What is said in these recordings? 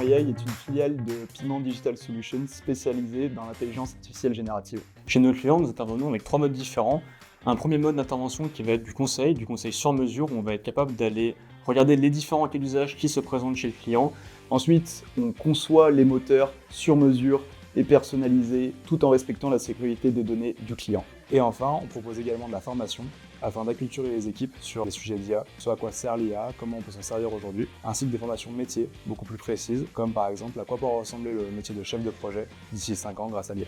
AI est une filiale de Piment Digital Solutions spécialisée dans l'intelligence artificielle générative. Chez nos clients, nous intervenons avec 3 modes différents. Un premier mode d'intervention qui va être du conseil sur mesure, où on va être capable d'aller regarder les différents cas d'usage qui se présentent chez le client. Ensuite, on conçoit les moteurs sur mesure et personnalisés tout en respectant la sécurité des données du client. Et enfin, on propose également de la formation afin d'acculturer les équipes sur les sujets d'IA, sur à quoi sert l'IA, comment on peut s'en servir aujourd'hui, ainsi que des formations métiers beaucoup plus précises, comme par exemple à quoi peut ressembler le métier de chef de projet d'ici 5 ans grâce à l'IA.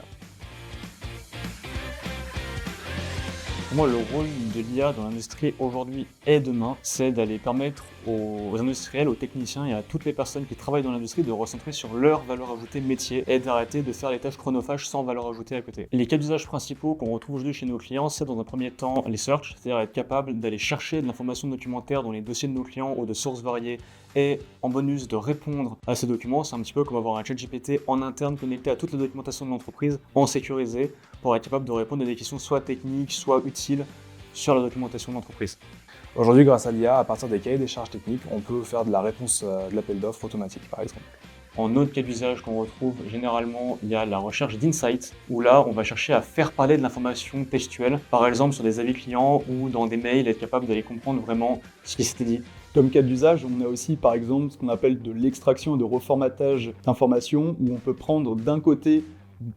Pour moi, le rôle de l'IA dans l'industrie aujourd'hui et demain, c'est d'aller permettre aux industriels, aux techniciens et à toutes les personnes qui travaillent dans l'industrie de recentrer sur leur valeur ajoutée métier et d'arrêter de faire les tâches chronophages sans valeur ajoutée à côté. Les cas d'usage principaux qu'on retrouve aujourd'hui chez nos clients, c'est dans un premier temps les search, c'est-à-dire être capable d'aller chercher de l'information documentaire dans les dossiers de nos clients ou de sources variées et en bonus de répondre à ces documents. C'est un petit peu comme avoir un ChatGPT en interne connecté à toute la documentation de l'entreprise en sécurisé pour être capable de répondre à des questions soit techniques, soit utiles sur la documentation de l'entreprise. Aujourd'hui, grâce à l'IA, à partir des cahiers des charges techniques, on peut faire de la réponse de l'appel d'offres automatique, par exemple. En autre cas d'usage qu'on retrouve généralement, il y a la recherche d'insights, où là, on va chercher à faire parler de l'information textuelle, par exemple sur des avis clients ou dans des mails, être capable d'aller comprendre vraiment ce qui s'était dit. Comme cas d'usage, on a aussi par exemple ce qu'on appelle de l'extraction et de reformatage d'informations, où on peut prendre d'un côté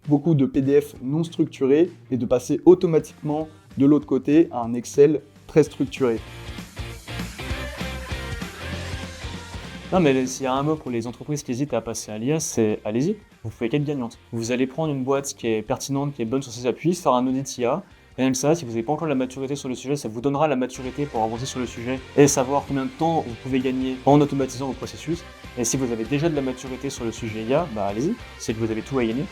beaucoup de PDF non structurés et de passer automatiquement de l'autre côté à un Excel très structuré. Non, mais s'il y a un mot pour les entreprises qui hésitent à passer à l'IA, c'est allez-y, vous pouvez qu'être gagnante. Vous allez prendre une boîte qui est pertinente, qui est bonne sur ses appuis, faire un audit IA. Et même ça, si vous n'avez pas encore la maturité sur le sujet, ça vous donnera la maturité pour avancer sur le sujet et savoir combien de temps vous pouvez gagner en automatisant vos processus. Et si vous avez déjà de la maturité sur le sujet IA, bah allez-y, c'est que vous avez tout à gagner.